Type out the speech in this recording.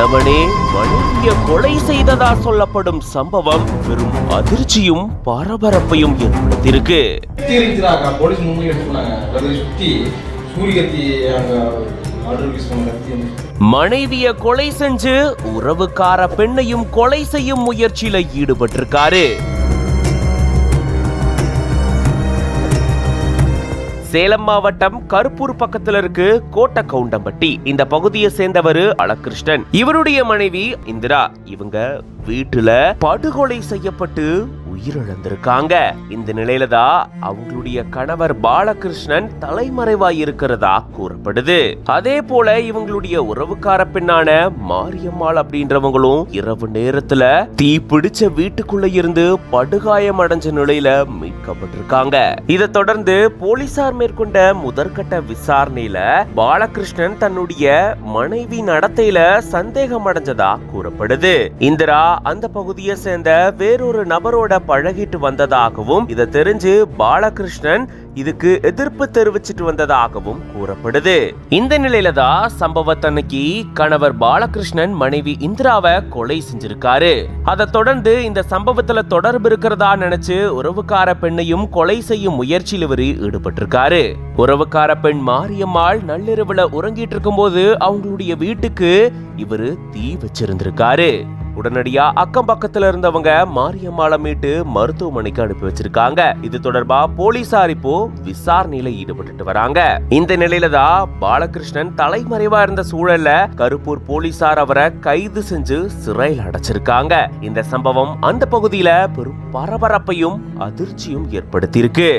கணவனே மனைவியை கொலை செய்ததா சொல்லப்படும் சம்பவம் பெரும் அதிர்ச்சியும் பரபரப்பையும் ஏற்படுத்தியிருக்கு. மனைவிய கொலை செஞ்சு உறவுக்கார பெண்ணையும் கொலை செய்யும் முயற்சியில ஈடுபட்டிருக்காரு. சேலம் மாவட்டம் கருப்பூர் பக்கத்துல இருக்கு கோட்டை கவுண்டம்பட்டி. இந்த பகுதியை சேர்ந்தவர் அழகிருஷ்ணன். இவருடைய மனைவி இந்திரா. இவங்க வீட்டுல படுகொலை செய்யப்பட்டு உயிரிழந்திருக்காங்க. இந்த நிலையில தான் அவங்களுடைய கணவர் பாலகிருஷ்ணன் தலைமறைவாய் இருக்கிறதா கூறப்படுது. அதே போல இவங்களுடைய உறவுக்கார பெண்ணான மாரியம்மாள் அப்படின்றவங்களும் இரவு நேரத்துல தீ பிடிச்ச வீட்டுக்குள்ள இருந்து படுகாயம் அடைஞ்ச நிலையில மீட்கப்பட்டிருக்காங்க. இதை தொடர்ந்து போலீசார் மேற்கொண்ட முதற்கட்ட விசாரணையில பாலகிருஷ்ணன் தன்னுடைய மனைவி நடத்தையில சந்தேகம் அடைஞ்சதா கூறப்படுது. இந்திரா அந்த பகுதியை சேர்ந்த வேறொரு நபரோட பழகிட்டு வந்ததாகவும் இதை தெரிஞ்சு பாலகிருஷ்ணன் இதுக்கு எதிர்ப்பு தெரிவிச்சிட்டு வந்ததாகவும் கூறப்படுது. இந்த நிலையில தான் சம்பவத்தன்னைக்கு கணவர் பாலகிருஷ்ணன் மனைவி இந்திராவை கொலை செஞ்சிருக்காரு. அதை தொடர்ந்து இந்த சம்பவத்துல தொடர்பு இருக்கிறதா நினைச்சு உறவுக்கார பெண்ணையும் கொலை செய்யும் முயற்சியில் இவர் ஈடுபட்டிருக்காரு. உறவுக்கார பெண் மாரியம்மாள் நள்ளிரவுல உறங்கிட்டு இருக்கும் போது அவங்களுடைய வீட்டுக்கு இவரு தீ வச்சிருந்திருக்காரு. உடனடியா அக்கம் பக்கத்துல இருந்தவங்க மாரியம்மாளை மீட்டு மருத்துவமனைக்கு அனுப்பி வச்சிருக்காங்க. இது தொடர்பா போலீசார் இப்போ விசாரணையில ஈடுபட்டு வராங்க. இந்த நிலையில தான் பாலகிருஷ்ணன் தலைமறைவா இருந்த சூழல்ல கருப்பூர் போலீசார் அவரை கைது செஞ்சு சிறையில் அடைச்சிருக்காங்க. இந்த சம்பவம் அந்த பகுதியில பெரும் பரபரப்பையும் அதிர்ச்சியும் ஏற்படுத்தியிருக்கு.